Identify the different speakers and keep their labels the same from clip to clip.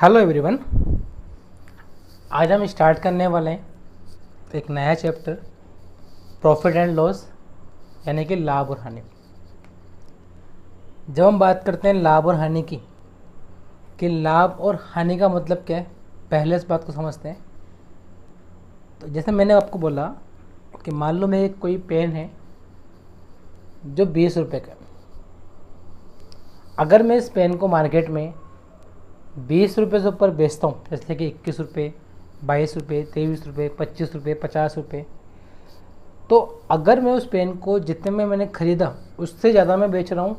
Speaker 1: Hello everyone. आज हम start करने वाले हैं एक नया चैप्टर, प्रॉफिट एंड लॉस, यानी कि लाभ और हानि। जब हम बात करते हैं लाभ और हानि की, कि लाभ और हानि का मतलब क्या है, पहले इस बात को समझते हैं। तो जैसे मैंने आपको बोला कि मान लो मेरे कोई पेन है जो 20 रुपये का है। अगर मैं इस पेन को मार्केट में 20 रुपये से ऊपर बेचता हूँ, जैसे कि 21 रुपये, 22 रुपये, 23 रुपये, 25 रुपये, 50 रुपये, तो अगर मैं उस पेन को जितने में मैंने ख़रीदा उससे ज़्यादा मैं बेच रहा हूँ,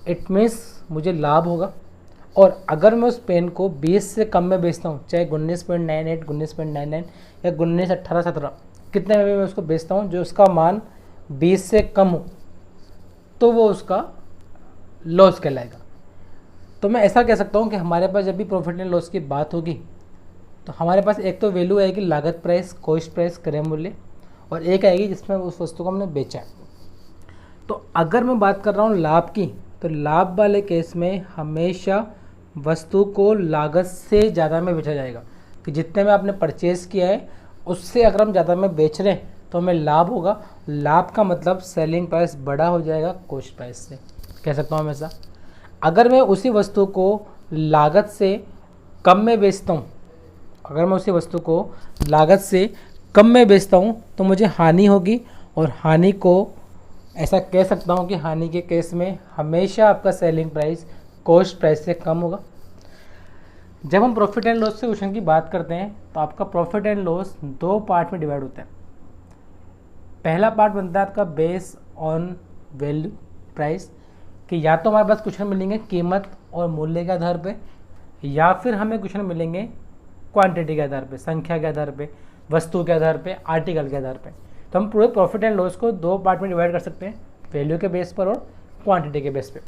Speaker 1: इट मीन्स मुझे लाभ होगा। और अगर मैं उस पेन को 20 से कम में बेचता हूँ, चाहे 19.98, 19.99 या 19, 18, 17, कितने में मैं उसको बेचता हूँ, जो उसका मान 20 से कम हो, तो वो उसका लॉस कहलाएगा। तो मैं ऐसा कह सकता हूँ कि हमारे पास जब भी प्रॉफिट एंड लॉस की बात होगी तो हमारे पास एक तो वैल्यू आएगी लागत प्राइस, कॉस्ट प्राइस, क्रय मूल्य, और एक आएगी जिसमें उस वस्तु को हमने बेचा है। तो अगर मैं बात कर रहा हूँ लाभ की, तो लाभ वाले केस में हमेशा वस्तु को लागत से ज़्यादा में बेचा जाएगा, कि जितने में आपने परचेज़ किया है उससे अगर हम ज़्यादा में बेच रहे हैं तो हमें लाभ होगा। लाभ का मतलब सेलिंग प्राइस बड़ा हो जाएगा कॉस्ट प्राइस से, कह सकता हूँ हमेशा। अगर मैं उसी वस्तु को लागत से कम में बेचता हूँ, अगर मैं उसी वस्तु को लागत से कम में बेचता हूँ तो मुझे हानि होगी, और हानि को ऐसा कह सकता हूँ कि हानि के केस में हमेशा आपका सेलिंग प्राइस कॉस्ट प्राइस से कम होगा। जब हम प्रॉफिट एंड लॉस से क्वेश्चन की बात करते हैं तो आपका प्रॉफिट एंड लॉस दो पार्ट में डिवाइड होता है। पहला पार्ट बनता है आपका बेस ऑन वैल्यू प्राइस, कि या तो हमारे पास क्वेश्चन मिलेंगे कीमत और मूल्य के आधार पे, या फिर हमें क्वेश्चन मिलेंगे क्वांटिटी के आधार पे, संख्या के आधार पे, वस्तु के आधार पे, आर्टिकल के आधार पे। तो हम पूरे प्रॉफिट एंड लॉस को दो पार्ट में डिवाइड कर सकते हैं, वैल्यू के बेस पर और क्वांटिटी के बेस पे।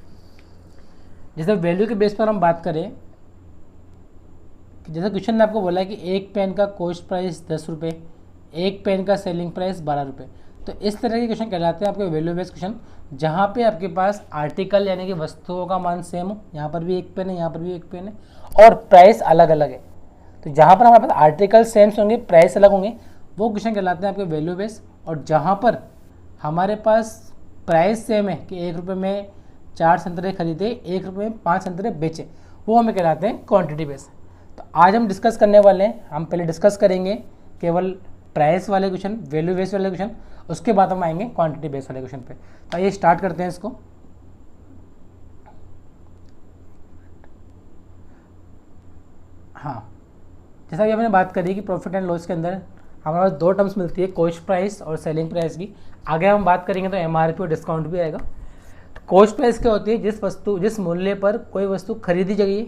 Speaker 1: जैसे वैल्यू के बेस पर हम बात करें, जैसे क्वेश्चन ने आपको बोला है कि एक पेन का कॉस्ट प्राइस 10 रुपये, एक पेन का सेलिंग प्राइस 12 रुपये। तो इस तरह के क्वेश्चन कहलाते हैं आपके वैल्यू बेस्ड क्वेश्चन, जहाँ पे आपके पास आर्टिकल यानी कि वस्तुओं का मान सेम हो, यहाँ पर भी एक पेन है, यहाँ पर भी एक पेन है, और प्राइस अलग अलग है। तो जहाँ पर हमारे पास आर्टिकल सेम होंगे, प्राइस अलग होंगे, वो क्वेश्चन कहलाते हैं आपके वैल्यू बेस्ड। और जहाँ पर हमारे पास प्राइस सेम है, कि 1 रुपये में 4 संतरे खरीदे, 1 रुपये में 5 संतरे बेचे, वो हमें कहलाते हैं क्वान्टिटी बेस्ड। तो आज हम डिस्कस करने वाले हैं, हम पहले डिस्कस करेंगे केवल प्राइस वाले क्वेश्चन, वैल्यू बेस्ड वाले क्वेश्चन, उसके बाद हम आएंगे क्वांटिटी बेस्ड वाले क्वेश्चन पे। तो आइए स्टार्ट करते हैं इसको। हाँ, जैसा कि हमने बात करी कि प्रॉफिट एंड लॉस के अंदर हमारे पास दो टर्म्स मिलती है, कॉस्ट प्राइस और सेलिंग प्राइस की। आगे हम बात करेंगे तो एमआरपी और डिस्काउंट भी आएगा। तो कॉस्ट प्राइस क्या होती है, जिस मूल्य पर कोई वस्तु खरीदी जाएगी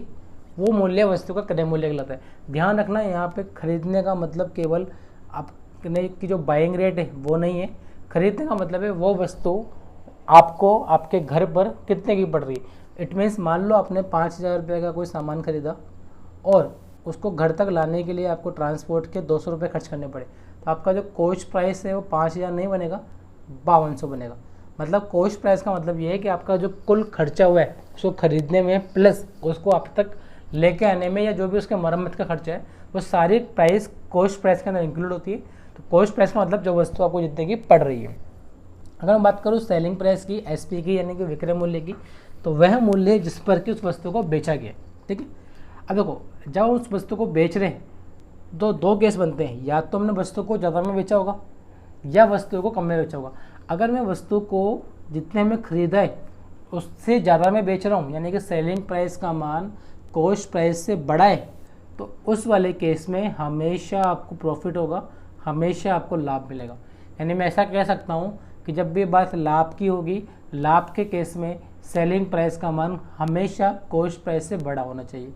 Speaker 1: वो मूल्य वस्तु का क्रय मूल्य कहलाता है। ध्यान रखना, यहाँ पे खरीदने का मतलब केवल आपने की जो बाइंग रेट है वो नहीं है। खरीदने का मतलब है वो वस्तु आपको आपके घर पर कितने की पड़ रही है। इट मीन्स मान लो आपने 5,000 रुपये का कोई सामान खरीदा और उसको घर तक लाने के लिए आपको ट्रांसपोर्ट के 200 रुपये खर्च करने पड़े, तो आपका जो कॉस्ट प्राइस है वो 5,000 नहीं बनेगा, 5200 बनेगा। मतलब कॉस्ट प्राइस का मतलब ये है कि आपका जो कुल खर्चा हुआ है उसको खरीदने में प्लस उसको आप तक लेके आने में, या जो भी उसके मरम्मत का खर्चा है, वो सारी प्राइस कॉस्ट प्राइस के अंदर इंक्लूड होती है। तो कॉस्ट प्राइस का मतलब जो वस्तु आपको जितने की पड़ रही है। अगर मैं बात करूँ सेलिंग प्राइस की, एसपी की, यानी कि विक्रय मूल्य की, तो वह मूल्य है जिस पर कि उस वस्तु को बेचा गया। ठीक है, अब देखो, जब उस वस्तु को बेच रहे हैं तो दो केस बनते हैं, या तो हमने वस्तु को ज़्यादा में बेचा होगा या वस्तु को कम में बेचा होगा। अगर मैं वस्तु को जितने में ख़रीदा है उससे ज़्यादा में बेच रहा हूँ, यानी कि सेलिंग प्राइस का मान कॉस्ट प्राइस से बड़ा है, तो उस वाले केस में हमेशा आपको प्रॉफिट होगा, हमेशा आपको लाभ मिलेगा। यानी मैं ऐसा कह सकता हूँ कि जब भी बात लाभ की होगी, लाभ के केस में सेलिंग प्राइस का मान हमेशा कॉस्ट प्राइस से बड़ा होना चाहिए।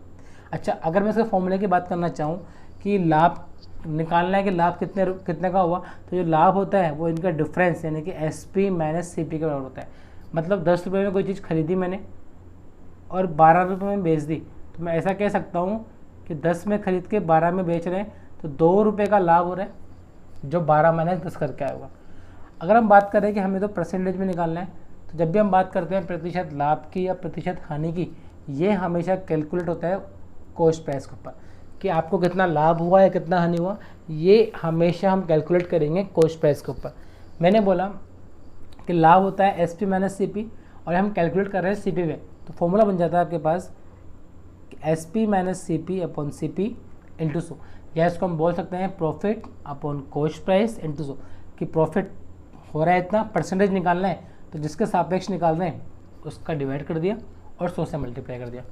Speaker 1: अच्छा, अगर मैं इसके फॉर्मूले की बात करना चाहूँ कि लाभ निकालना है कि लाभ कितने का हुआ, तो जो लाभ होता है वो इनका डिफरेंस यानी कि एसपी माइनस सीपी के बराबर होता है। मतलब 10 रुपये में कोई चीज़ खरीदी मैंने और 12 रुपये में बेच दी, तो मैं ऐसा कह सकता हूँ कि 10 में खरीद के 12 में बेच रहे हैं, तो 2 रुपये का लाभ हो रहा है, जो 12 माइनस 10 करके आएगा। अगर हम बात करें कि हमें तो परसेंटेज में निकालना है, तो जब भी हम बात करते हैं प्रतिशत लाभ की या प्रतिशत हानि की, ये हमेशा कैलकुलेट होता है कॉस्ट प्राइस के ऊपर कि आपको कितना लाभ हुआ या कितना हानि हुआ, ये हमेशा हम कैलकुलेट करेंगे कॉस्ट प्राइस के ऊपर। मैंने बोला कि लाभ होता है S P minus C P और हम कैलकुलेट कर रहे हैं सी पी में, तो फॉर्मूला बन जाता है आपके पास S P minus C P upon C P into सो, या इसको हम बोल सकते हैं profit upon cost price into सो, कि प्रॉफिट हो रहा है इतना, परसेंटेज निकालना है तो जिसके सापेक्ष निकाल रहे हैं उसका डिवाइड कर दिया और 100 से मल्टीप्लाई कर दिया।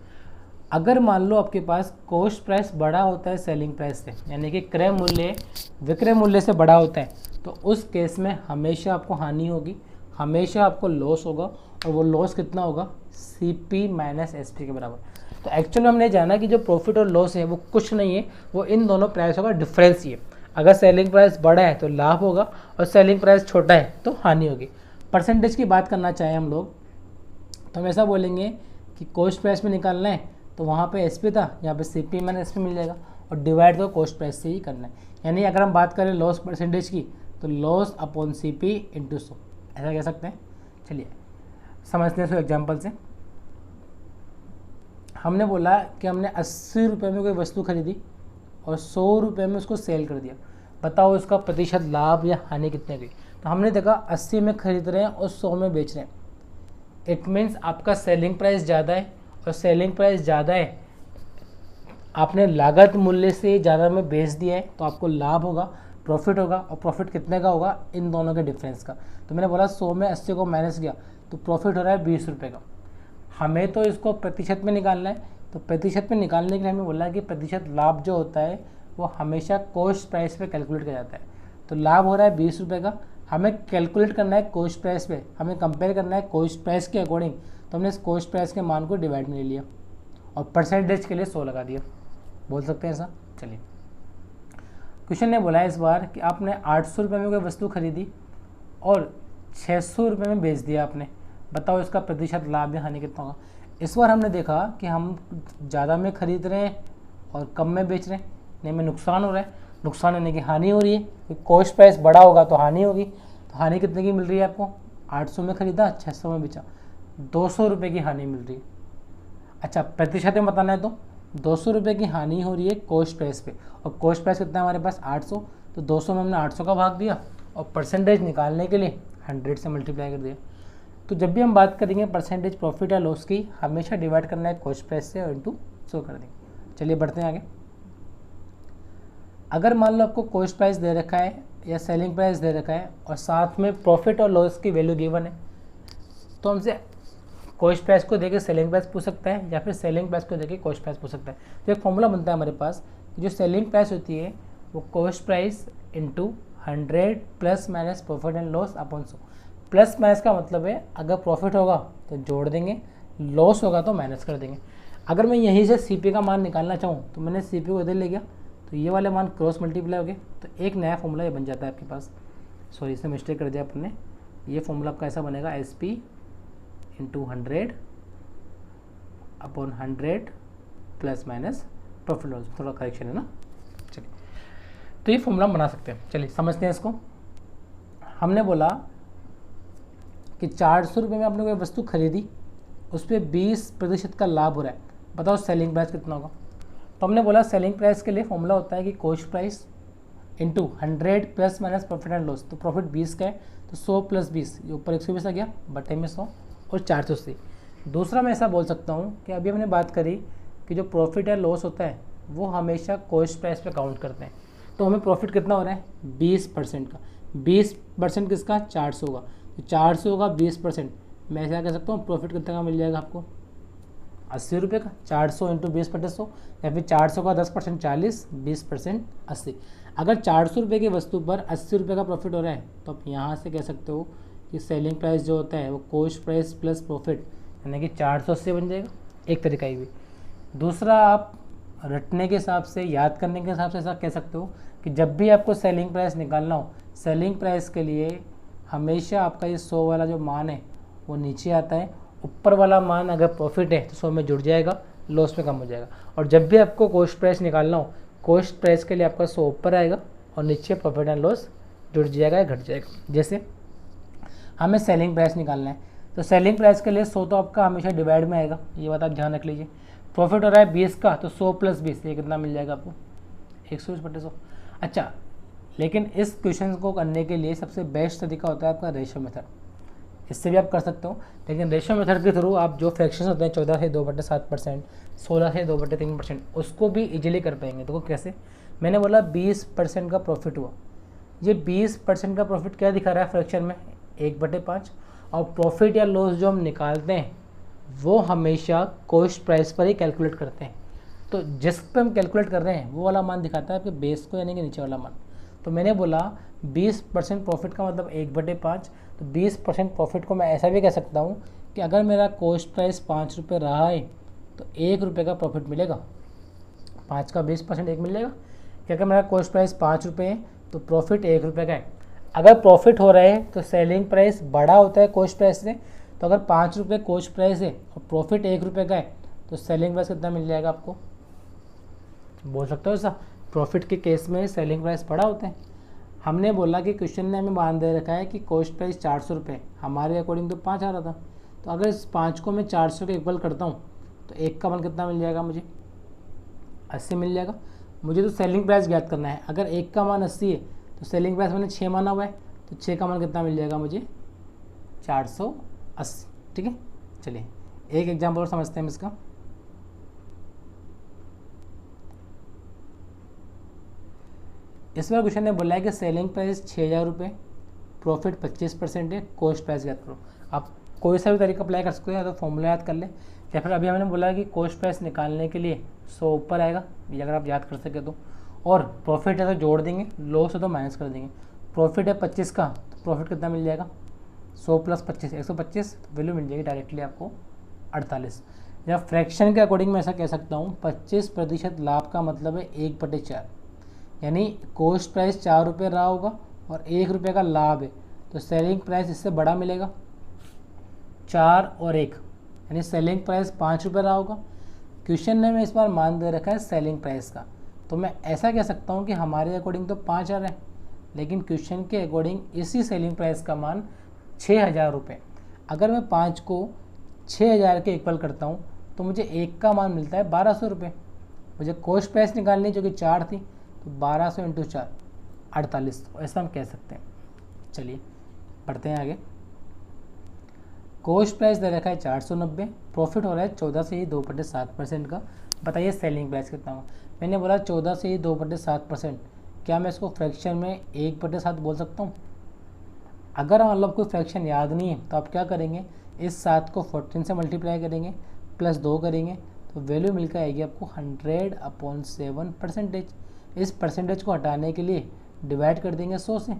Speaker 1: अगर मान लो आपके पास कॉस्ट प्राइस बड़ा होता है सेलिंग प्राइस से, यानी कि क्रय मूल्य विक्रय मूल्य से बड़ा होता है, तो उस केस में हमेशा आपको हानि होगी, हमेशा आपको लॉस होगा, और वो लॉस कितना होगा, C P minus S P के बराबर। तो एक्चुअली हमने जाना कि जो प्रॉफिट और लॉस है वो कुछ नहीं है, वो इन दोनों प्राइसों का डिफरेंस ही है। अगर सेलिंग प्राइस बड़ा है तो लाभ होगा और सेलिंग प्राइस छोटा है तो हानि होगी। परसेंटेज की बात करना चाहें हम लोग तो हम ऐसा बोलेंगे कि कॉस्ट प्राइस में निकालना है तो वहाँ पे एस पी था, यहाँ पे C P minus S P मिल जाएगा, और डिवाइड तो कॉस्ट प्राइस से ही करना है। यानी अगर हम बात करें लॉस परसेंटेज की तो loss upon C P into सो, ऐसा कह सकते हैं। चलिए समझते हैं इसको एग्जाम्पल से। हमने बोला कि हमने 80 रुपये में कोई वस्तु खरीदी और 100 रुपये में उसको सेल कर दिया, बताओ इसका प्रतिशत लाभ या हानि कितने की। तो हमने देखा 80 में खरीद रहे हैं और 100 में बेच रहे हैं, इट मीन्स आपका सेलिंग प्राइस ज़्यादा है, और सेलिंग प्राइस ज़्यादा है, आपने लागत मूल्य से ज़्यादा में बेच दिया है तो आपको लाभ होगा, प्रॉफिट होगा, और प्रॉफिट कितने का होगा, इन दोनों के डिफरेंस का। तो मैंने बोला 100 में 80 को माइनस किया तो प्रॉफिट हो रहा है 20 रुपये का। हमें तो इसको प्रतिशत में निकालना है, तो प्रतिशत में निकालने के लिए हमें बोला है कि प्रतिशत लाभ जो होता है वो हमेशा कॉस्ट प्राइस पे कैलकुलेट किया जाता है। तो लाभ हो रहा है 20 रुपये का, हमें कैलकुलेट करना है कॉस्ट प्राइस पे, हमें कंपेयर करना है कॉस्ट प्राइस के अकॉर्डिंग, तो हमने इस कॉस्ट प्राइस के मान को डिवाइड में ले लिया और परसेंटेज के लिए 100 लगा दिया, बोल सकते हैं ऐसा। चलिए क्वेश्चन ने बोला है इस बार कि आपने 800 रुपये में कोई वस्तु खरीदी और 600 रुपये में बेच दिया आपने, बताओ इसका प्रतिशत लाभ या हानि कितना होगा। इस बार हमने देखा कि हम ज़्यादा में खरीद रहे हैं और कम में बेच रहे हैं, नहीं में नुकसान हो रहा है, नुकसान होने की हानि हो रही है, कॉस्ट प्राइस बड़ा होगा तो हानि होगी। तो हानि कितने की मिल रही है आपको, 800 में खरीदा 600 में बेचा, 200 रुपये की हानि मिल रही है। अच्छा प्रतिशत में बताना है तो 200 रुपये की हानि हो रही है कॉस्ट प्राइस पे, और कॉस्ट प्राइस कितना है हमारे पास 800, तो 200 में हमने 800 का भाग दिया और परसेंटेज निकालने के लिए 100 से मल्टीप्लाई कर दिया। तो जब भी हम बात करेंगे परसेंटेज प्रॉफिट या लॉस की, हमेशा डिवाइड करना है कॉस्ट प्राइस से और इंटू 100 कर देंगे। चलिए बढ़ते हैं आगे। अगर मान लो आपको कॉस्ट प्राइस दे रखा है या सेलिंग प्राइस दे रखा है और साथ में प्रॉफिट और लॉस की वैल्यू गिवन है, तो हमसे कॉस्ट प्राइस को देके सेलिंग प्राइस पूछ सकता है या फिर सेलिंग प्राइस को देके कॉस्ट प्राइस पूछ सकता है। तो एक फॉर्मूला बनता है हमारे पास, जो सेलिंग प्राइस होती है वो cost price into 100 plus minus profit and loss upon 100। Plus minus का मतलब है अगर प्रॉफिट होगा तो जोड़ देंगे, लॉस होगा तो माइनस कर देंगे। अगर मैं यहीं से सी पी का मान निकालना चाहूँ तो मैंने सी पी को इधर ले गया तो ये वाले मान क्रॉस मल्टीप्लाई हो गए, तो एक नया फॉर्मूला ये बन जाता है आपके पास। सॉरी इसमें मिस्टेक कर दिया अपन ने, ये फॉर्मूला आपका ऐसा बनेगा S P into 100 upon 100 plus minus profit loss, थोड़ा करेक्शन है ना। चलिए तो ये फॉर्मूला बना सकते हैं। चलिए समझते हैं इसको। हमने बोला कि 400 रुपये में आपने कोई वस्तु खरीदी, उस पर 20% का लाभ हो रहा है, बताओ सेलिंग प्राइस कितना होगा। तो हमने बोला सेलिंग प्राइस के लिए फॉर्मूला होता है कि cost price into 100 plus minus profit and loss. तो प्रॉफिट 20 का है तो 100 प्लस 20, ये ऊपर 120 आ गया, बटे में 100 और 480। दूसरा मैं ऐसा बोल सकता हूँ कि अभी हमने बात करी कि जो प्रॉफिट या लॉस होता है वो हमेशा कॉस्ट प्राइस पे काउंट करते हैं। तो हमें प्रॉफिट कितना हो रहा है 20% का, 20% किसका 400 का, तो 400 का 20%, मैं ऐसा कह सकता हूँ प्रॉफिट कितने का मिल जाएगा आपको 80 रुपये का। 400 इंटू 20/100, या फिर 400 का 10% 40, 20% 80। अगर 400 रुपये की वस्तु पर 80 रुपये का प्रॉफिट हो रहा है तो आप यहाँ से कह सकते हो कि सेलिंग प्राइस जो होता है वो कॉस्ट प्राइस प्लस प्रॉफिट यानी कि 480 बन जाएगा, एक तरीका ये भी। दूसरा आप रटने के हिसाब से, याद करने के हिसाब से ऐसा कह सकते हो कि जब भी आपको सेलिंग प्राइस निकालना हो, सेलिंग प्राइस के लिए हमेशा आपका ये 100 वाला जो मान है वो नीचे आता है, ऊपर वाला मान अगर प्रॉफिट है तो 100 में जुड़ जाएगा, लॉस में कम हो जाएगा। और जब भी आपको कॉस्ट प्राइस निकालना हो, कॉस्ट प्राइस के लिए आपका 100 ऊपर आएगा और नीचे प्रॉफिट एंड लॉस जुड़ जाएगा या घट जाएगा। जैसे हमें सेलिंग प्राइस निकालना है तो सेलिंग प्राइस के लिए 100 तो आपका हमेशा डिवाइड में आएगा, ये बात आप ध्यान रख लीजिए। प्रॉफिट हो रहा है 20 का, तो 100 + 20 ये कितना मिल जाएगा आपको, 120/100। अच्छा, लेकिन इस क्वेश्चन को करने के लिए सबसे बेस्ट तरीका होता है आपका रेशियो मेथड। इससे भी आप कर सकते हो, लेकिन रेशियो मेथड के थ्रू आप जो फ्रैक्शन होते हैं 14 से 2/7%, 16 से 2/3%, उसको भी इजीली कर पाएंगे। देखो कैसे, मैंने बोला 20% का प्रॉफिट हुआ, ये 20% का प्रॉफिट क्या दिखा रहा है फ्रैक्शन में, 1/5। और प्रॉफिट या लॉस जो हम निकालते हैं वो हमेशा कॉस्ट प्राइस पर ही कैलकुलेट करते हैं। तो जिस पे हम कैलकुलेट कर रहे हैं वो वाला मान दिखाता है आपके बेस को, यानी कि नीचे वाला मान। तो मैंने बोला 20% प्रॉफिट का मतलब 1/5। तो 20% प्रॉफिट को मैं ऐसा भी कह सकता हूँ कि अगर मेरा कॉस्ट प्राइस 5 रुपये रहा है तो 1 रुपये का प्रॉफिट मिलेगा। 5 का 20% 1 मिलेगा, कि अगर मेरा कॉस्ट प्राइस 5 रुपये है तो प्रॉफिट 1 रुपये का है। अगर प्रॉफिट हो रहा है तो सेलिंग प्राइस बड़ा होता है कॉस्ट प्राइस से। तो अगर 5 रुपये कॉस्ट प्राइस है और प्रॉफिट 1 रुपये का है तो सेलिंग प्राइस कितना मिल जाएगा आपको, बोल सकते हो ऐसा। प्रॉफिट के केस में सेलिंग प्राइस बड़ा होता है। हमने बोला कि क्वेश्चन ने हमें मान दे रखा है कि कॉस्ट प्राइस 400 रुपये, हमारे अकॉर्डिंग तो 5 आ रहा था। तो अगर इस 5 को मैं 400 के इक्वल करता हूँ तो 1 का मान कितना मिल जाएगा मुझे, 80 मिल जाएगा। मुझे तो सेलिंग प्राइस ज्ञात करना है। अगर 1 का मान 80 है तो सेलिंग प्राइस मैंने 6 माना हुआ है, तो 6 का मान कितना मिल जाएगा मुझे, 480। ठीक है, चलिए एक एग्जाम्पल और समझते हैं इसका। इस बार क्वेश्चन ने बोला है कि सेलिंग प्राइस 6,000 रुपये, प्रॉफिट 25% है, कॉस्ट प्राइस याद करो। आप कोई सा भी तरीका अप्लाई कर सकते हो, या तो फॉर्मूला याद कर ले, या फिर अभी हमने बोला कि कॉस्ट प्राइस निकालने के लिए 100 ऊपर आएगा, ये अगर आप याद कर सके तो। और प्रॉफिट है तो जोड़ देंगे, लॉस है तो माइनस कर देंगे। प्रॉफिट है 25 का, तो प्रॉफिट कितना मिल जाएगा, 100 + 25 125, तो वैल्यू मिल जाएगी डायरेक्टली आपको 48। या फ्रैक्शन के अकॉर्डिंग मैं ऐसा कह सकता हूँ 25% लाभ का मतलब है 1/4, यानी कॉस्ट प्राइस 4 रुपये रहा होगा और 1 रुपये का लाभ है, तो सेलिंग प्राइस इससे बड़ा मिलेगा। 4 और 1 यानी सेलिंग प्राइस 5 रुपये रहा होगा। क्वेश्चन ने में इस बार मान दे रखा है सेलिंग प्राइस का, तो मैं ऐसा कह सकता हूँ कि हमारे अकॉर्डिंग तो 5 आ रहा है, लेकिन क्वेश्चन के अकॉर्डिंग इसी सेलिंग प्राइस का मान 6,000 रुपये। अगर मैं 5 को 6,000 के इक्वल करता हूँ तो मुझे 1 का मान मिलता है 1,200 रुपये। मुझे कॉस्ट प्राइस निकालनी जो कि 4 थी, तो 1200 × 4 48, ऐसा हम कह सकते हैं। चलिए पढ़ते हैं आगे। कॉस्ट प्राइस दे रखा है 490, प्रॉफिट हो रहा है 14 से ही 2/7% का। बताइए सेलिंग प्राइस कितना होगा। मैंने बोला 14 से ही 2/7%, क्या मैं इसको फ्रैक्शन में 1/7 बोल सकता हूँ। अगर मतलब कोई फ्रैक्शन याद नहीं है तो आप क्या करेंगे, इस 7 को 14 से मल्टीप्लाई करेंगे, +2 करेंगे, तो वैल्यू मिलकर आएगी आपको 100/7%। इस परसेंटेज को हटाने के लिए डिवाइड कर देंगे 100 से,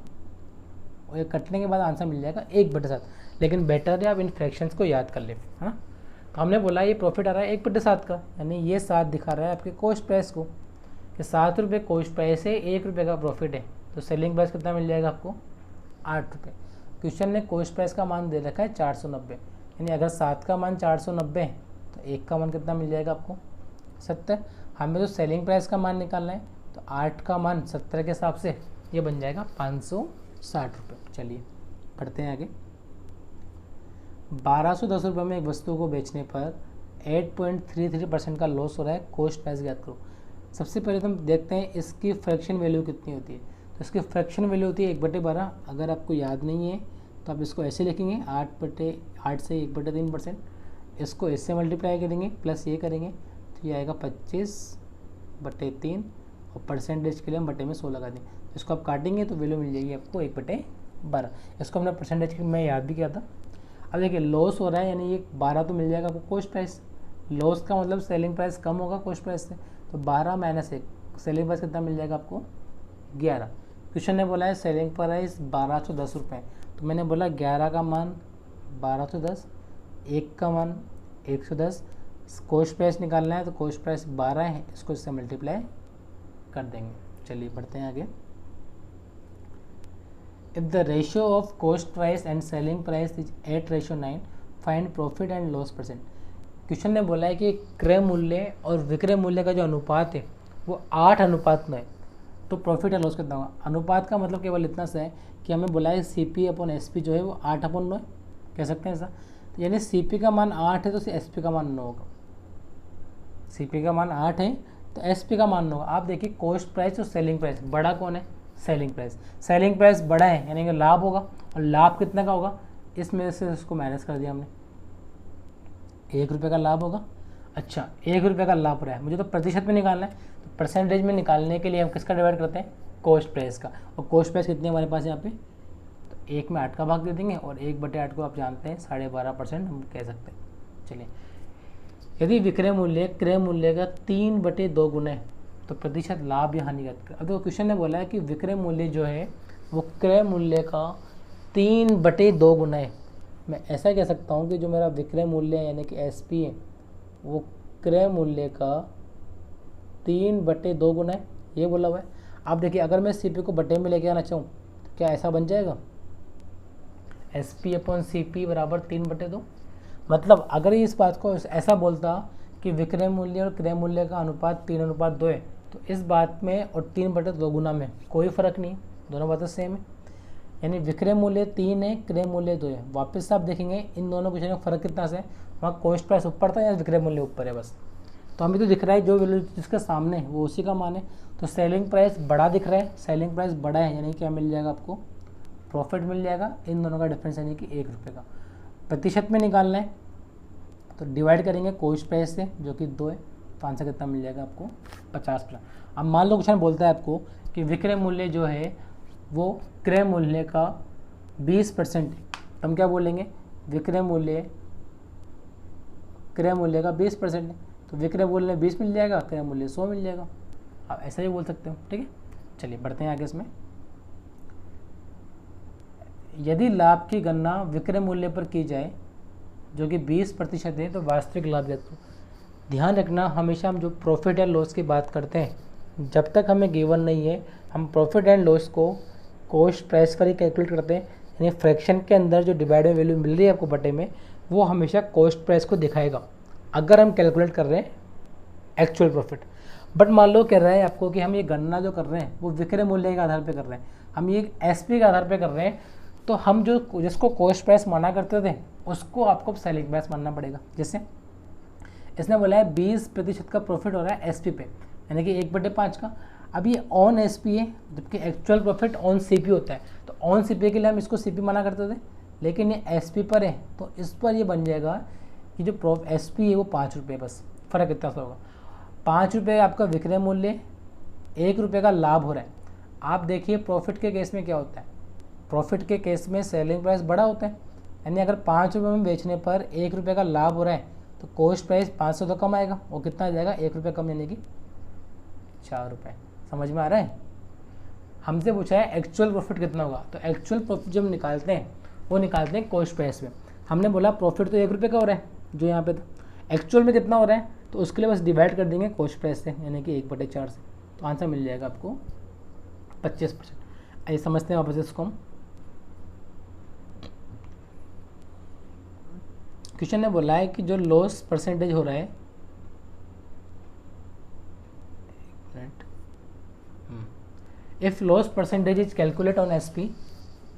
Speaker 1: और ये कटने के बाद आंसर मिल जाएगा 1/7। लेकिन बेटर है आप इन फ्रैक्शंस को याद कर ले। हाँ, तो हमने बोला ये प्रॉफिट आ रहा है 1/7 का, यानी ये 7 दिखा रहा है आपके कॉस्ट प्राइस को, कि 7 रुपये कॉस्ट प्राइस है, 1 रुपये का प्रॉफिट है, तो सेलिंग प्राइस कितना मिल जाएगा आपको, 8 रुपये। क्वेश्चन ने कॉस्ट प्राइस का मान दे रखा है 490, यानी अगर 7 का मान 490 है तो 1 का मान कितना मिल जाएगा आपको, 70। हमें तो सेलिंग प्राइस का मान निकालना है, तो 8 का मान 70 के हिसाब से ये बन जाएगा 560 रुपये। चलिए पढ़ते हैं आगे। 1210 रुपये में एक वस्तु को बेचने पर 8.33% का लॉस हो रहा है, कॉस्ट प्राइस ज्ञात करो। सबसे पहले तो हम देखते हैं इसकी फ्रैक्शन वैल्यू कितनी होती है। तो इसकी फ्रैक्शन वैल्यू होती है 1/12। अगर आपको याद नहीं है तो आप इसको ऐसे लिखेंगे, 8 से 1/3%। इसको इससे मल्टीप्लाई करेंगे प्लस ये करेंगे तो ये आएगा 25/3, और परसेंटेज के लिए हम बटे में 100 लगा दें। इसको आप काटेंगे तो वैल्यू मिल जाएगी आपको 1/12। इसको हमने परसेंटेज के मैं याद भी किया था। अब देखिए लॉस हो रहा है, यानी ये 12 तो मिल जाएगा आपको कॉस्ट प्राइस। लॉस का मतलब सेलिंग प्राइस कम होगा कॉस्ट प्राइस से, तो 12 - 1 सेलिंग प्राइस कितना मिल जाएगा आपको, 11। क्वेश्चन ने बोला है सेलिंग प्राइस 1210 रुपये, तो मैंने बोला 11 का मान 1210, 1 का मान 110। कॉस्ट प्राइस निकालना है तो कॉस्ट प्राइस 12 है, इसको इससे मल्टीप्लाई कर देंगे। चलिए बढ़ते हैं आगे। If the ratio of cost price and selling price is 8:9, find profit and loss percent. Question ने बोला है कि क्रय मूल्य और विक्रय मूल्य का जो अनुपात है वो 8:9 है, तो प्रॉफिट या लॉस कितना होगा। अनुपात का मतलब केवल इतना सा है कि हमें बोला है CP/SP जो है वो 8/9 कह सकते हैं ऐसा। तो यानी CP का मान 8 है तो SP का मान 9 होगा। CP का मान 8 है तो SP का मान होगा। आप देखिए कॉस्ट प्राइस और सेलिंग प्राइस, बड़ा कौन है? Selling price. सेलिंग प्राइस बड़ा है यानी कि लाभ होगा, और लाभ कितने का होगा? इसमें से उसको माइनस कर दिया हमने, 1 रुपये का लाभ होगा। अच्छा 1 रुपये का लाभ रहा है, मुझे तो प्रतिशत में निकालना है, तो परसेंटेज में निकालने के लिए हम किसका डिवाइड करते हैं? कॉस्ट प्राइस का। और कॉस्ट प्राइस कितनी है हमारे पास यहाँ पे? तो 1 में 8 का भाग दे देंगे, और 1/8 को आप जानते हैं 12.5% हम कह सकते हैं। चलिए, यदि विक्रय मूल्य क्रय मूल्य का 3/2 गुना है तो प्रतिशत लाभ या हानि का। अब तो क्वेश्चन ने बोला है कि विक्रय मूल्य जो है वो क्रय मूल्य का 3/2 गुना है। मैं ऐसा कह सकता हूँ कि जो मेरा विक्रय मूल्य है यानी कि SP है वो क्रय मूल्य का 3/2 गुना है, ये बोला हुआ है। आप देखिए अगर मैं CP को बटे में लेके आना चाहूँ तो क्या ऐसा बन जाएगा? SP/CP बराबर 3/2। मतलब अगर ये इस बात को ऐसा बोलता कि विक्रय मूल्य और क्रय मूल्य का अनुपात 3:2 है, तो इस बात में और 3/2 गुना में कोई फ़र्क नहीं, दोनों बातें सेम है। यानी विक्रय मूल्य 3 है, क्रय मूल्य 2 है। वापस से आप देखेंगे इन दोनों क्वेश्चन में फ़र्क कितना से, वहाँ कॉस्ट प्राइस ऊपर था या विक्रय मूल्य ऊपर है बस। तो हमें तो दिख रहा है जो वैल्यू जिसके सामने वो उसी का मान है। तो सेलिंग प्राइस बड़ा दिख रहा है, सेलिंग प्राइस बड़ा है यानी क्या मिल जाएगा आपको? प्रॉफिट मिल जाएगा। इन दोनों का डिफरेंस यानी कि 1 रुपये का। प्रतिशत में निकालना है तो डिवाइड करेंगे कॉस्ट प्राइस से जो कि 2 है, तो आंसर कितना मिल जाएगा आपको? 50%। अब मान लो क्वेश्चन बोलता है आपको कि विक्रय मूल्य जो है वो क्रय मूल्य का 20% है, तो हम क्या बोलेंगे? विक्रय मूल्य क्रय मूल्य का 20% है, तो विक्रय मूल्य 20 मिल जाएगा, क्रय मूल्य 100 मिल जाएगा। आप ऐसा ही बोल सकते हो, ठीक है। चलिए बढ़ते हैं आगे इसमें। यदि लाभ की गणना विक्रय मूल्य पर की जाए जो कि 20% है तो वास्तविक लाभ लगता है। ध्यान रखना हमेशा हम जो प्रॉफिट एंड लॉस की बात करते हैं, जब तक हमें गिवन नहीं है हम प्रॉफिट एंड लॉस को कॉस्ट प्राइस पर ही कैलकुलेट करते हैं। यानी फ्रैक्शन के अंदर जो डिवाइड में वैल्यू मिल रही है आपको बटे में, वो हमेशा कॉस्ट प्राइस को दिखाएगा अगर हम कैलकुलेट कर रहे हैं एक्चुअल प्रॉफिट। बट मान लो कह रहा है आपको कि हम ये गणना जो कर रहे हैं वो विक्रय मूल्य के आधार पर कर रहे हैं, हम ये SP के आधार पर कर रहे हैं, तो हम जो जिसको कॉस्ट प्राइस माना करते थे उसको आपको सेलिंग प्राइस मानना पड़ेगा। जैसे इसने बोला है 20% का प्रॉफिट हो रहा है SP पे, यानी कि 1/5 का। अब ये ऑन SP है जबकि एक्चुअल प्रॉफिट ऑन CP होता है, तो ऑन CP के लिए हम इसको CP माना करते थे, लेकिन ये SP पर है तो इस पर ये बन जाएगा कि जो SP है वो 5 रुपये, बस फ़र्क इतना सा होगा। 5 रुपये आपका विक्रय मूल्य, 1 रुपये का लाभ हो रहा है। आप देखिए प्रॉफिट के केस में क्या होता है, प्रॉफिट के केस में सेलिंग प्राइस बड़ा होता है, यानी अगर 5 रुपये में बेचने पर 1 रुपये का लाभ हो रहा है तो कॉस्ट प्राइस 500 तो कम आएगा, वो कितना आ जाएगा? 1 रुपये कम यानी कि 4 रुपये। समझ में आ रहा है? हमसे पूछा है एक्चुअल प्रॉफिट कितना होगा, तो एक्चुअल प्रॉफिट जब निकालते हैं वो निकालते हैं कॉस्ट प्राइस में। हमने बोला प्रॉफिट तो 1 रुपये का हो रहा है जो यहाँ पे था, एक्चुअल में कितना हो रहा है तो उसके लिए बस डिवाइड कर देंगे कॉस्ट प्राइस से यानी कि 1/4 से, तो आंसर मिल जाएगा आपको 25%। आइए समझते हैं वापस इसको हम। क्वेश्चन ने बोला है कि जो लॉस परसेंटेज हो रहा है, if loss percentage is calculate on SP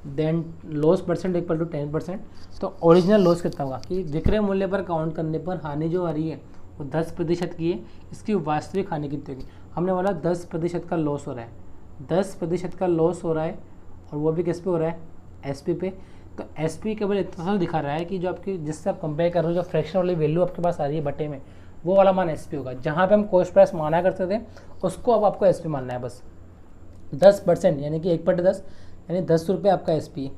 Speaker 1: then loss percent equal to 10%। तो ओरिजिनल लॉस कितना होगा कि विक्रय मूल्य पर काउंट करने पर हानि जो आ रही है वो 10% की है, इसकी वास्तविक हानि कितनी होगी? हमने बोला 10% का लॉस हो रहा है, 10% का लॉस हो रहा है और वो भी किस पे हो रहा है? SP पे। तो SP केवल इतना सा दिखा रहा है कि जो आपकी जिससे आप कंपेयर कर रहे हो, जो फ्रैक्शन वाली वैल्यू आपके पास आ रही है बटे में, वो वाला मान SP होगा। जहाँ पे हम कॉस्ट प्राइस माना करते थे उसको अब आपको SP मानना है बस। 10% यानी कि 1/10 यानी 10 रुपये आपका SP है,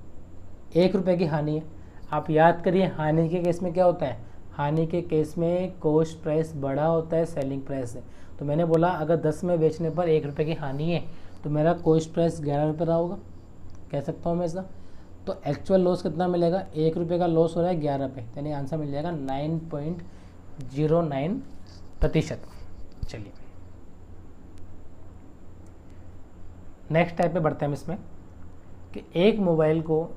Speaker 1: 1 रुपये की हानि है। आप याद करिए हानि के केस में क्या होता है, हानि के केस में कॉस्ट प्राइस बड़ा होता है सेलिंग प्राइस से। तो मैंने बोला अगर 10 में बेचने पर 1 रुपये की हानि है तो मेरा कॉस्ट प्राइस 11 रुपये रहा होगा, कह सकता हूँ मैं ऐसा। तो एक्चुअल लॉस कितना मिलेगा? 1 रुपये का लॉस हो रहा है 11 रुपये, यानी आंसर मिल जाएगा 9.09%। चलिए नेक्स्ट टाइप पे बढ़ते हैं हम इसमें कि एक मोबाइल को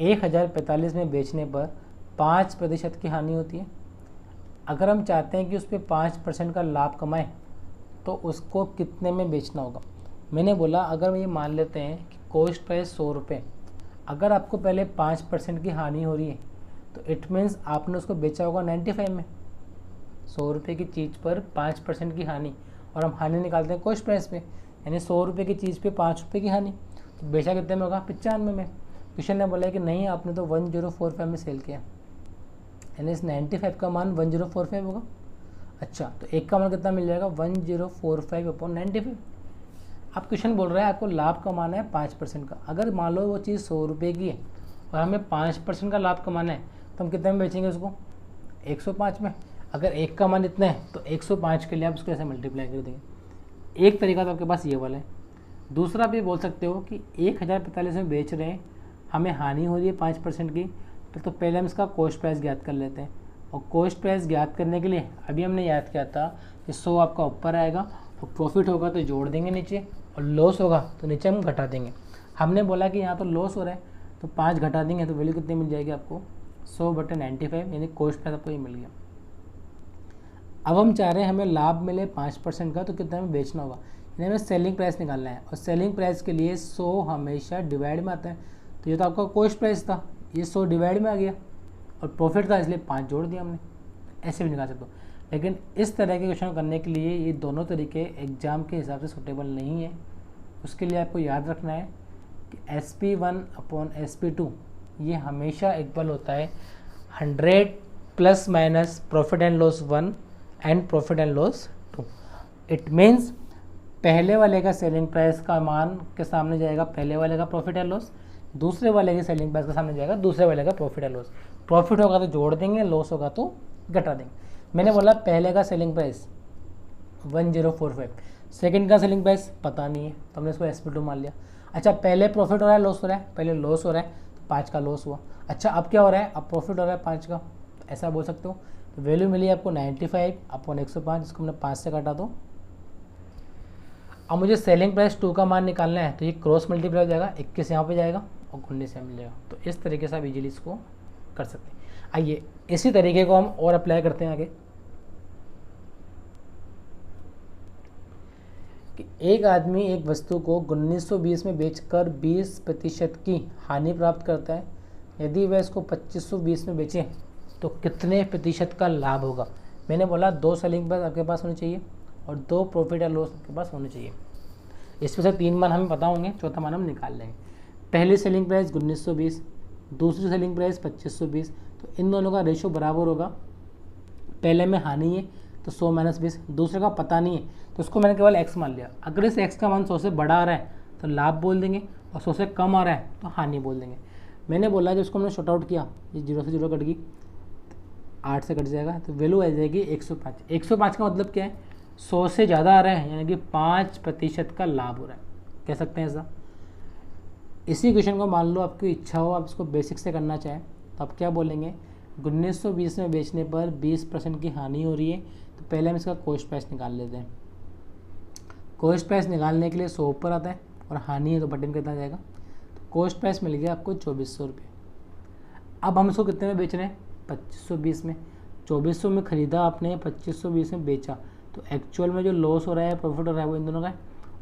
Speaker 1: 1045 में बेचने पर 5% की हानि होती है। अगर हम चाहते हैं कि उस पर 5% का लाभ कमाएं तो उसको कितने में बेचना होगा? मैंने बोला अगर हम ये मान लेते हैं कि कॉस्ट प्राइस 100 रुपये, अगर आपको पहले 5% की हानि हो रही है तो इट मीन्स आपने उसको बेचा होगा 95 में। ₹100 की चीज़ पर 5% की हानि, और हम हानि निकालते हैं कॉस्ट प्राइस पे, यानी ₹100 की चीज़ पे ₹5 की हानि, तो बेचा कितने में होगा? 95 में। क्वेश्चन ने बोला है कि नहीं आपने तो 1045 में सेल किया, यानी इस 95 का मान 1045 होगा। अच्छा, तो एक का मान कितना मिल जाएगा? 1045/95। अब क्वेश्चन बोल रहा है आपको लाभ कमाना है 5% का। अगर मान लो वो चीज़ ₹100 की है और हमें 5% का लाभ कमाना है, तो हम कितने में बेचेंगे उसको? 105 में। अगर एक का मान इतना है तो 105 के लिए आप उसको ऐसे मल्टीप्लाई कर देंगे। एक तरीका तो आपके पास ये वाला है। दूसरा भी बोल सकते हो कि 1045 में बेच रहे हैं, हमें हानि हो रही है 5% की, तो पहले हम इसका कॉस्ट प्राइस ज्ञात कर लेते हैं। और कॉस्ट प्राइस ज्ञात करने के लिए अभी हमने याद किया था कि 100 आपका ऊपर आएगा, और प्रॉफिट होगा तो जोड़ देंगे नीचे, और लॉस होगा तो नीचे हम घटा देंगे। हमने बोला कि यहाँ तो लॉस हो रहा है तो 5 घटा देंगे, तो वैल्यू कितनी मिल जाएगी आपको? 100/95, यानी कॉस्ट प्राइस आपको ये मिल गया। अब हम चाह रहे हैं हमें लाभ मिले 5% का, तो कितना हमें बेचना होगा, यानी हमें सेलिंग प्राइस निकालना है। और सेलिंग प्राइस के लिए 100 हमेशा डिवाइड में आता है, तो ये तो आपका कॉस्ट प्राइस था, ये 100 डिवाइड में आ गया, और प्रॉफिट था इसलिए 5 जोड़ दिया हमने। ऐसे भी निकाल सकते हो, लेकिन इस तरह के क्वेश्चन करने के लिए ये दोनों तरीके एग्जाम के हिसाब से सूटेबल नहीं है। उसके लिए आपको याद रखना है कि SP1/SP2 ये हमेशा इक्वल होता है 100 plus minus profit and loss 1 and profit and loss 2। It means पहले वाले का सेलिंग प्राइस का मान के सामने जाएगा पहले वाले का प्रॉफिट एंड लॉस, दूसरे वाले के सेलिंग प्राइस के सामने जाएगा दूसरे वाले का प्रॉफिट एंड लॉस। प्रॉफिट होगा तो जोड़ देंगे, लॉस होगा तो घटा देंगे। मैंने बोला पहले का सेलिंग प्राइस 1045, सेकंड का सेलिंग प्राइस पता नहीं है तो हमने इसको SP2 मान लिया। अच्छा, पहले प्रॉफिट हो रहा है लॉस हो रहा है? पहले लॉस हो रहा है तो 5 का लॉस हुआ। अच्छा, अब क्या हो रहा है? अब प्रॉफिट हो रहा है 5 का, तो ऐसा बोल सकते हो। तो वैल्यू मिली आपको 95/105, इसको हमने 5 से काटा दो। अब मुझे सेलिंग प्राइस 2 का मान निकालना है, तो ये क्रॉस मल्टीप्लाई हो जाएगा, 21 यहाँ पे जाएगा और 19 यहाँ मिल जाएगा। तो इस तरीके से आप इजीली इसको कर सकते हैं। आइए इसी तरीके को हम और अप्लाई करते हैं आगे, कि एक आदमी एक वस्तु को 1920 में बेचकर 20% की हानि प्राप्त करता है। यदि वह इसको 2520 में बेचे तो कितने प्रतिशत का लाभ होगा? मैंने बोला 2 सेलिंग प्राइस आपके पास होनी चाहिए और 2 प्रॉफिट या लॉस आपके पास होने चाहिए। इसमें से 3 मान हमें पता होंगे, चौथा मान हम निकाल लेंगे। पहली सेलिंग प्राइस 1920, दूसरी सेलिंग प्राइस 2520, तो इन दोनों का रेशो बराबर होगा। पहले में हानि है तो 100 - 20, दूसरे का पता नहीं है तो उसको मैंने केवल x मान लिया। अगर इस x का मान 100 से बड़ा आ रहा है तो लाभ बोल देंगे, और 100 से कम आ रहा है तो हानि बोल देंगे। मैंने बोला जब इसको हमने शॉर्ट आउट किया, ये 0 से 0 कट गई, 8 से कट जाएगा, तो वैल्यू आ जाएगी 105। 105 का मतलब क्या है? 100 से ज़्यादा आ रहा है, यानी कि 5% का लाभ हो रहा है, कह सकते हैं ऐसा। इसी क्वेश्चन को मान लो आपकी इच्छा हो, आप इसको बेसिक से करना चाहें, तो आप क्या बोलेंगे? 1920 में बेचने पर 20% की हानि हो रही है, तो पहले हम इसका कॉस्ट प्राइस निकाल लेते हैं। कॉस्ट प्राइस निकालने के लिए 100 ऊपर आता है और हानि है तो बटन कितना जाएगा? तो कॉस्ट प्राइस मिल गया आपको 2400 रुपये। अब हम इसको कितने में बेच रहे हैं? 2520 में। 2400 में ख़रीदा आपने, 2520 में बेचा, तो एक्चुअल में जो लॉस हो रहा है प्रॉफिट हो रहा है वो इन दोनों का है।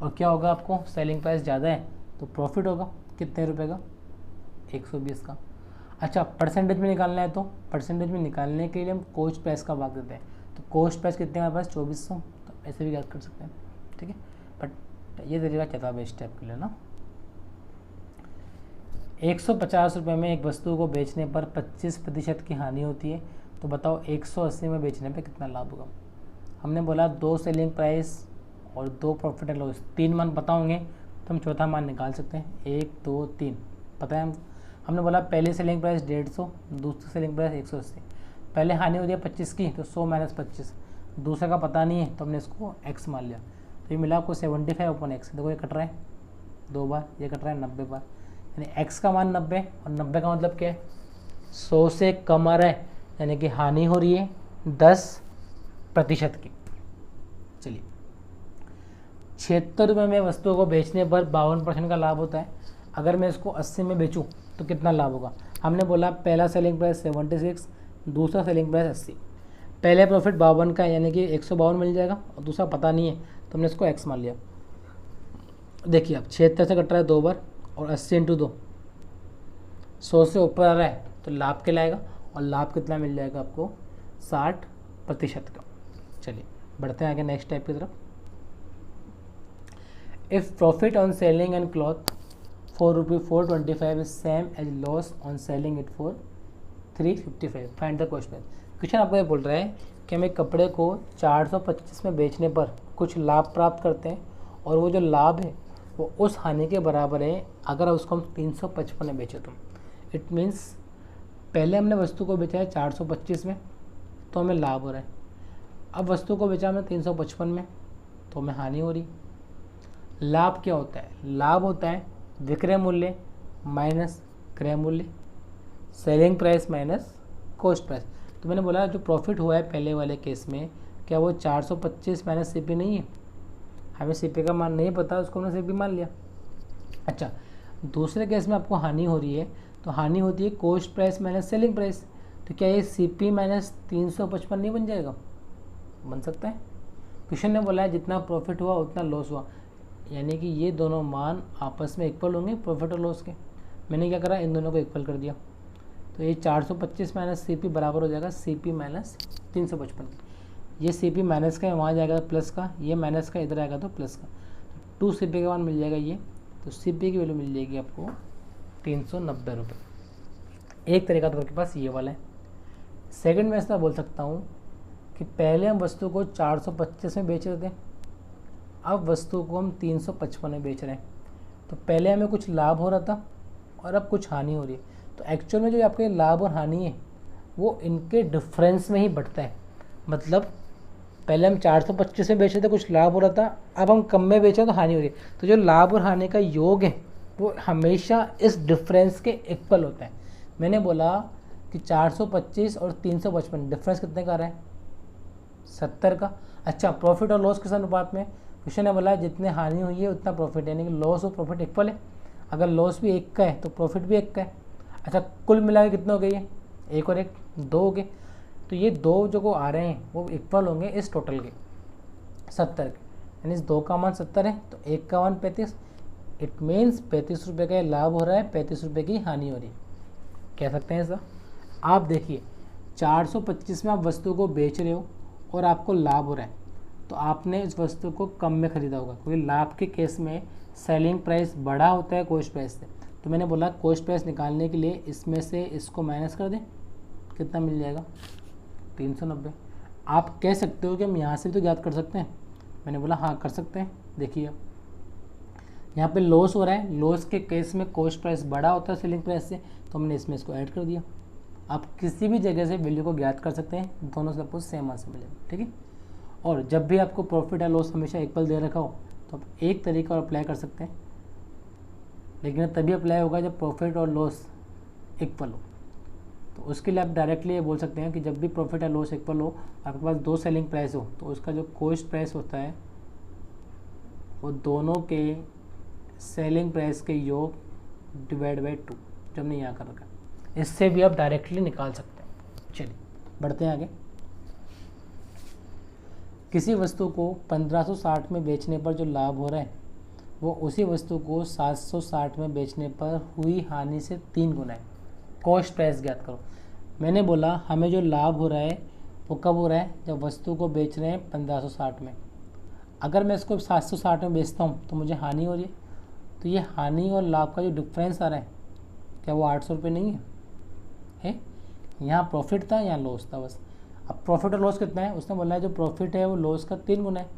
Speaker 1: और क्या होगा आपको? सेलिंग प्राइस ज़्यादा है तो प्रॉफिट होगा कितने रुपए का? 120 का। अच्छा, परसेंटेज में निकालना है तो परसेंटेज में निकालने के लिए हम कॉस्ट प्राइस का भाग देते हैं। तो कॉस्ट प्राइस कितने हमारे पास? 2400, तो ऐसे भी याद कर सकते हैं, ठीक है। बट ये तरीका चलता है स्टेप के लिए ना। 150 रुपये में एक वस्तु को बेचने पर 25% की हानि होती है, तो बताओ 180 में बेचने पे कितना लाभ होगा? हमने बोला 2 सेलिंग प्राइस और 2 प्रॉफिट एंड लॉस, 3 मान पता होंगे तो हम चौथा मान निकाल सकते हैं। 1 2 3 पता है हमने बोला पहली सेलिंग प्राइस 150, दूसरी सेलिंग प्राइस 180। पहले हानि हो रही है 25 की, तो 100 - 25, दूसरे का पता नहीं है तो हमने इसको x मान लिया, तो ये मिला आपको 75/x। देखो ये कट रहा है 2 बार, ये कट रहा है 90 बार, यानी x का मान 90, और 90 का मतलब क्या है? 100 से कम आ रहा है, यानी कि हानि हो रही है 10% की। चलिए, 76 रुपये में वस्तुओं को बेचने पर 52% का लाभ होता है। अगर मैं इसको 80 में बेचूं तो कितना लाभ होगा? हमने बोला पहला सेलिंग प्राइस 76, दूसरा सेलिंग प्राइस 80। पहले प्रॉफिट 52 का है, यानी कि 152 मिल जाएगा, और दूसरा पता नहीं है तो हमने इसको x मान लिया। देखिए अब 76 से कट रहा है 2 बार, और 80 × 2, 100 से ऊपर आ रहा है तो लाभ कहलाएगा, और लाभ कितना मिल जाएगा आपको? 60% का। चलिए बढ़ते हैं आगे नेक्स्ट टाइप की तरफ। If profit on selling and cloth for ₹425 is same as loss on selling it for 355, find the cost price. Question आपको ये बोल रहा है कि हम एक कपड़े को 425 में बेचने पर कुछ लाभ प्राप्त करते हैं और वो जो लाभ है वो उस हानि के बराबर है अगर उसको हम 355 में बेचें तो। इट मीन्स पहले हमने वस्तु को बेचा है 425 में तो हमें लाभ हो रहा है, अब वस्तु को बेचा हमने 355 में तो हमें हानि हो रही। लाभ क्या होता है? लाभ होता है विक्रय मूल्य माइनस क्रय मूल्य, selling price minus cost price. तो मैंने बोला जो प्रॉफिट हुआ है पहले वाले केस में, क्या वो 425 माइनस सीपी नहीं है? हमें सीपी का मान नहीं पता, उसको हमने सीपी मान लिया। अच्छा, दूसरे केस में आपको हानि हो रही है तो हानि होती है cost price minus selling price. तो क्या ये सीपी माइनस 355 नहीं बन जाएगा? बन सकता है। क्वेश्चन ने बोला है जितना प्रॉफिट हुआ उतना लॉस हुआ, यानी कि ये दोनों मान आपस में इक्वल होंगे प्रॉफिट और लॉस के। मैंने क्या करा, इन दोनों को इक्वल कर दिया। तो ये 425 माइनस सीपी बराबर हो जाएगा सीपी माइनस 355। ये सीपी माइनस का है वहाँ जाएगा प्लस का, ये माइनस का इधर आएगा तो प्लस का। 2 सीपी का मान मिल जाएगा ये, तो सीपी की वैल्यू मिल जाएगी आपको 390 रुपये। एक तरीका तो आपके पास ये वाला है। सेकंड में ऐसा बोल सकता हूँ कि पहले हम वस्तु को 425 में बेच रहे थे, अब वस्तु को हम 355 में बेच रहे हैं। तो पहले हमें कुछ लाभ हो रहा था और अब कुछ हानि हो रही है। तो एक्चुअल में जो आपके लाभ और हानि है वो इनके डिफरेंस में ही बढ़ता है। मतलब पहले हम 425 में बेच रहे थे, कुछ लाभ हो रहा था, अब हम कम में बेच रहे हैं तो हानि हो रही है। तो जो लाभ और हानि का योग है वो हमेशा इस डिफरेंस के इक्वल होता है। मैंने बोला कि 425 और 355 डिफरेंस कितने का आ रहा है? 70 का। अच्छा, प्रॉफिट और लॉस किस अनुपात में? क्वेश्चन ने बोला जितने हानि हुई है उतना प्रॉफिट, यानी कि लॉस और प्रॉफिट इक्वल है। अगर लॉस भी 1 का है तो प्रॉफिट भी 1 का है। अच्छा, कुल मिला के कितने हो गए? ये 1 और 1 2 हो गए। तो ये 2 जो को आ रहे हैं वो इक्वल होंगे इस टोटल के 70 के, यानी इस 2 का मान 70 है तो 1 का मान 35। इट मीन्स 35 रुपये का लाभ हो रहा है, 35 रुपये की हानि हो रही है। कह सकते हैं ऐसा। आप देखिए 425 में आप वस्तु को बेच रहे हो और आपको लाभ हो रहा है, तो आपने इस वस्तु को कम में ख़रीदा होगा, क्योंकि लाभ के केस में सेलिंग प्राइस बड़ा होता है कॉस्ट प्राइस से। तो मैंने बोला कॉस्ट प्राइस निकालने के लिए इसमें से इसको माइनस कर दें, कितना मिल जाएगा? 390। आप कह सकते हो कि हम यहाँ से भी तो ज्ञात कर सकते हैं। मैंने बोला हाँ कर सकते हैं। देखिए अब यहाँ पे लॉस हो रहा है, लॉस के केस में कॉस्ट प्राइस बड़ा होता है सेलिंग प्राइस से, तो हमने इसमें इसको ऐड कर दिया। आप किसी भी जगह से वैल्यू को ज्ञात कर सकते हैं, दोनों से आपको सेम आंसर मिलेगा। ठीक है। और जब भी आपको प्रॉफिट या लॉस हमेशा इक्वल दे रखा हो तो आप एक तरीका और अप्लाई कर सकते हैं, लेकिन तभी अप्लाई होगा जब प्रॉफिट और लॉस इक्वल हो। तो उसके लिए आप डायरेक्टली ये बोल सकते हैं कि जब भी प्रॉफिट या लॉस इक्वल हो, आपके पास 2 सेलिंग प्राइस हो, तो उसका जो कॉस्ट प्राइस होता है वो दोनों के सेलिंग प्राइस के योग डिवाइड बाई 2, जब नहीं यहाँ कर रखा। इससे भी आप डायरेक्टली निकाल सकते हैं। चलिए बढ़ते हैं आगे। किसी वस्तु को 1560 में बेचने पर जो लाभ हो रहा है वो उसी वस्तु को 760 में बेचने पर हुई हानि से 3 गुना है। कॉस्ट प्राइस ज्ञात करो। मैंने बोला हमें जो लाभ हो रहा है वो कब हो रहा है? जब वस्तु को बेच रहे हैं 1560 में। अगर मैं इसको 760 में बेचता हूँ तो मुझे हानि हो रही है। तो ये हानि और लाभ का जो डिफरेंस आ रहा है, क्या वो 800 रुपये नहीं है? यहाँ प्रॉफिट था, यहाँ लॉस था बस। अब प्रॉफिट और लॉस कितना है? उसने बोला है जो प्रॉफिट है वो लॉस का 3 गुना है।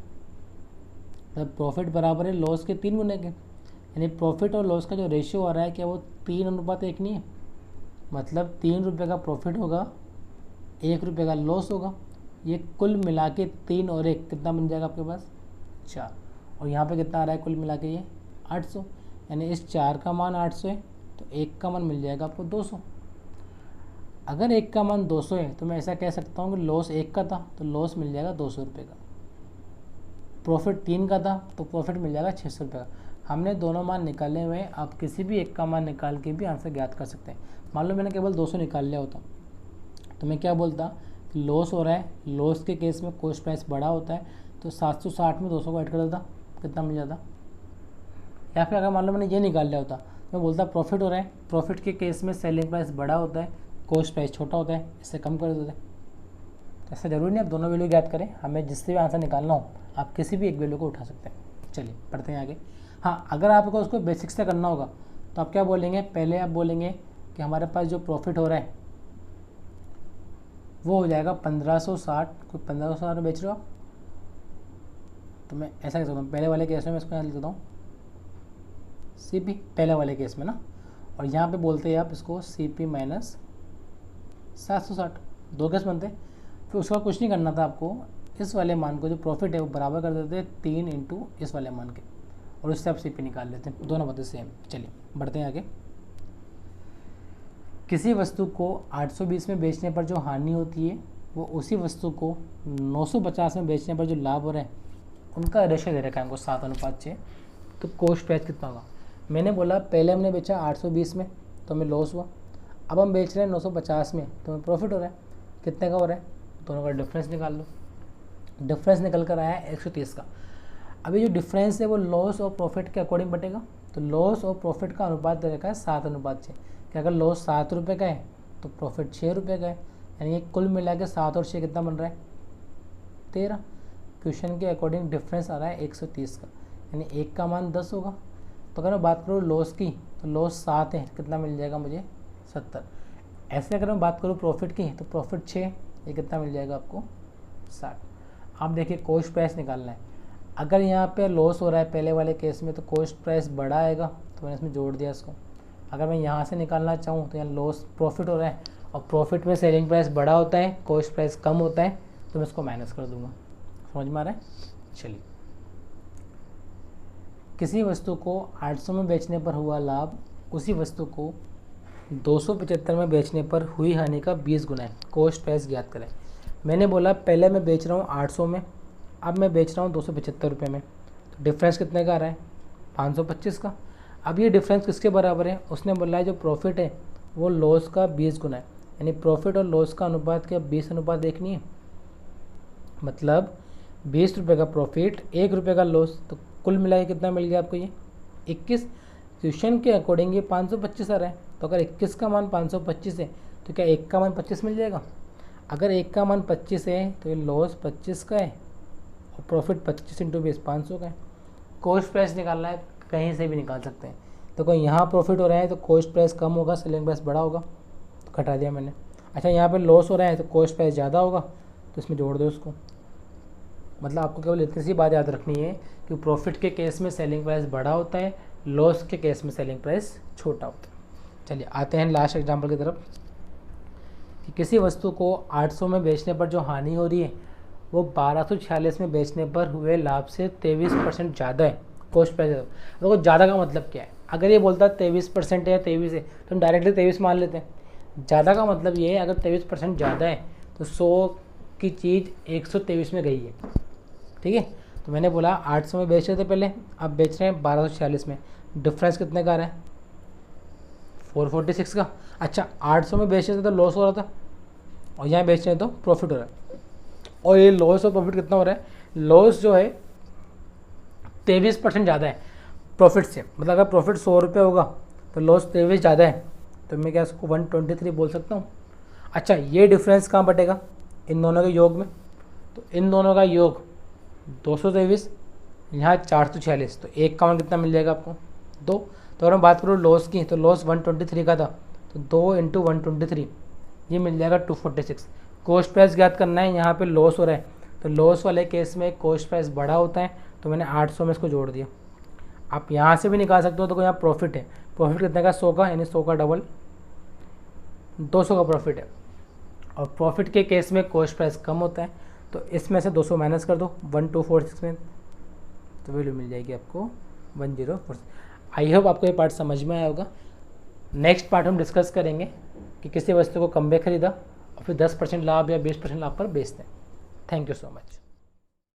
Speaker 1: मतलब प्रॉफिट बराबर है लॉस के 3 गुने के, यानी प्रॉफिट और लॉस का जो रेशियो आ रहा है क्या वो 3:1 नहीं है? मतलब 3 रुपये का प्रॉफिट होगा, 1 रुपये का लॉस होगा। ये कुल मिला के 3 और 1 कितना बन जाएगा आपके पास? 4। और यहाँ पे कितना आ रहा है कुल मिला के? ये 800। यानी इस 4 का मान 800 है तो 1 का मान मिल जाएगा आपको 200। अगर 1 का मान 200 है तो मैं ऐसा कह सकता हूँ कि लॉस 1 का था तो लॉस मिल जाएगा 200 रुपये का। प्रॉफिट 3 का था तो प्रॉफिट मिल जाएगा 600 रुपये का। हमने दोनों मान निकाले हुए हैं, आप किसी भी एक का मान निकाल के भी आंसर ज्ञात कर सकते हैं। मान लो मैंने केवल 200 निकाल लिया होता तो मैं क्या बोलता कि लॉस हो रहा है, लॉस के केस में कॉस्ट प्राइस बड़ा होता है, तो 760 में 200 को ऐड कर देता, कितना मिल जाता? या फिर अगर मान लो मैंने ये निकाल लिया होता, मैं बोलता प्रॉफिट हो रहा है, प्रॉफिट के केस में सेलिंग प्राइस बड़ा होता है, कॉस्ट प्राइस छोटा होता है, इससे कम कर देते। ऐसा ज़रूरी नहीं आप दोनों वैल्यू याद करें, हमें जिससे भी आंसर निकालना हो आप किसी भी एक वैल्यू को उठा सकते हैं। चलिए पढ़ते हैं आगे। हाँ, अगर आपको उसको बेसिक से करना होगा तो आप क्या बोलेंगे, पहले आप बोलेंगे कि हमारे पास जो प्रॉफिट हो रहा है वो हो जाएगा 1560, कोई 1560 में बेच रहे हो आप, तो मैं ऐसा कह सकता हूँ पहले वाले केस में मैं इसको यहाँ लिख देता हूँ CP पहले वाले केस में ना, और यहाँ पे बोलते हैं आप इसको CP माइनस 760, दो केस बनते। फिर उसका कुछ नहीं करना था आपको, इस वाले मान को जो प्रॉफिट है वो बराबर कर देते हैं 3 इंटू इस वाले मान के, और उससे आप CP निकाल लेते हैं, दोनों बातें सेम। चलिए बढ़ते हैं आगे। किसी वस्तु को 820 में बेचने पर जो हानि होती है वो उसी वस्तु को 950 में बेचने पर जो लाभ हो रहा है उनका रेशियो दे रखा है हमको 7:6। तो कॉस्ट प्राइस कितना होगा, मैंने बोला पहले हमने बेचा 820 में तो हमें लॉस हुआ, अब हम बेच रहे हैं 950 में तो हमें प्रॉफिट हो रहा है। कितने का हो रहा है, दोनों का डिफरेंस निकाल लो। डिफरेंस निकल कर आया है 130 का। अभी जो डिफरेंस है वो लॉस और प्रॉफिट के अकॉर्डिंग बटेगा, तो लॉस और प्रॉफिट का अनुपात दे रखा है 7:6 कि अगर लॉस 7 रुपये का है तो प्रॉफिट 6 रुपये का है, यानी ये कुल मिला के 7 और 6 कितना बन रहा है 13। क्वेश्चन के अकॉर्डिंग डिफरेंस आ रहा है 130 का, यानी एक का मान 10 होगा। तो अगर मैं बात करूँ लॉस की तो लॉस 7 है, कितना मिल जाएगा मुझे 70। ऐसे अगर मैं बात करूँ प्रॉफिट की तो प्रॉफिट 6, ये कितना मिल जाएगा आपको 60। आप देखिए कॉस्ट प्राइस निकालना है, अगर यहाँ पे लॉस हो रहा है पहले वाले केस में तो कॉस्ट प्राइस बड़ा आएगा, तो मैंने इसमें जोड़ दिया इसको। अगर मैं यहाँ से निकालना चाहूँ तो यहाँ लॉस प्रॉफिट हो रहा है और प्रॉफिट में सेलिंग प्राइस बड़ा होता है, कॉस्ट प्राइस कम होता है, तो मैं इसको माइनस कर दूंगा। समझ में आ रहा है। चलिए, किसी वस्तु को 800 में बेचने पर हुआ लाभ उसी वस्तु को 275 में बेचने पर हुई हानि का 20 गुना है। कॉस्ट प्राइस ज्ञात करें। मैंने बोला पहले मैं बेच रहा हूँ 800 में, अब मैं बेच रहा हूँ 275 रुपये में, तो डिफरेंस कितने का आ रहा है 525 का। अब ये डिफरेंस किसके बराबर है, उसने बोला है जो प्रॉफिट है वो लॉस का 20 गुना है, यानी प्रॉफिट और लॉस का अनुपात क्या 20:1 नहीं है। मतलब 20 रुपये का प्रॉफिट 1 रुपये का लॉस, तो कुल मिला के कितना मिल गया आपको ये 21। क्वेश्चन के अकॉर्डिंग ये 525 आ रहा है, तो अगर 21 का मान 525 है तो क्या 1 का मान 25 मिल जाएगा। अगर 1 का मान 25 है तो ये लॉस 25 का है और प्रॉफिट 25 इंटू 20 500 का है। कॉस्ट प्राइस निकालना है, कहीं से भी निकाल सकते हैं। तो कोई यहाँ प्रॉफिट हो रहा है तो कॉस्ट प्राइस कम होगा, सेलिंग प्राइस बड़ा होगा, तो घटा दिया मैंने। अच्छा, यहाँ पे लॉस हो रहा है तो कॉस्ट प्राइस ज़्यादा होगा, तो इसमें जोड़ दो उसको। मतलब आपको केवल इतनी सी बात याद रखनी है कि प्रॉफिट के केस में सेलिंग प्राइस बड़ा होता है, लॉस के केस में सेलिंग प्राइस छोटा होता है। चलिए आते हैं लास्ट एग्जाम्पल की तरफ कि किसी वस्तु को 800 में बेचने पर जो हानि हो रही है वो 1246 में बेचने पर हुए लाभ से 23% ज़्यादा है। कॉस्ट प्राइस देखो ज़्यादा का मतलब क्या है, अगर ये बोलता 23% है या 23 है तो हम डायरेक्टली 23 मान लेते हैं। ज़्यादा का मतलब ये है अगर 23% ज़्यादा है तो 100 की चीज़ 123 में गई है, ठीक है। तो मैंने बोला 800 में बेच रहे थे पहले, अब बेच रहे हैं 1246 में, डिफरेंस कितने का आ रहा है 446 का। अच्छा, 800 में बेच रहे थे तो लॉस हो रहा था और यहाँ बेच रहे हैं तो प्रॉफिट हो रहा है, और ये लॉस और प्रॉफिट कितना हो रहा है, लॉस जो है 23% ज़्यादा है प्रॉफिट से। मतलब अगर प्रॉफिट 100 रुपये होगा तो लॉस 23 ज़्यादा है, तो मैं क्या इसको 123 बोल सकता हूँ। अच्छा, ये डिफरेंस कहाँ बटेगा, इन दोनों के योग में, तो इन दोनों का योग 223, यहाँ 446, तो एक का मान कितना मिल जाएगा आपको 2। तो अगर मैं बात करूँ लॉस की तो लॉस 123 का था, तो 2 इंटू 123 ये मिल जाएगा 246। कॉस्ट प्राइस ज्ञात करना है, यहाँ पे लॉस हो रहा है तो लॉस वाले केस में कॉस्ट प्राइस बड़ा होता है, तो मैंने 800 में इसको जोड़ दिया। आप यहाँ से भी निकाल सकते हो, तो यहाँ प्रॉफिट है, प्रॉफिट कितने का 100 का, यानी 100 का डबल 200 का प्रॉफिट है, और प्रॉफिट के केस में कॉस्ट प्राइस कम होता है, तो इसमें से 200 माइनस कर दो 1246 में, तो वैल्यू मिल जाएगी आपको 104। आई होप आपको ये पार्ट समझ में आया होगा। नेक्स्ट पार्ट हम डिस्कस करेंगे कि किसी वस्तु को कम में खरीदा और फिर 10% लाभ या 20% लाभ पर बेचते हैं। Thank you so much.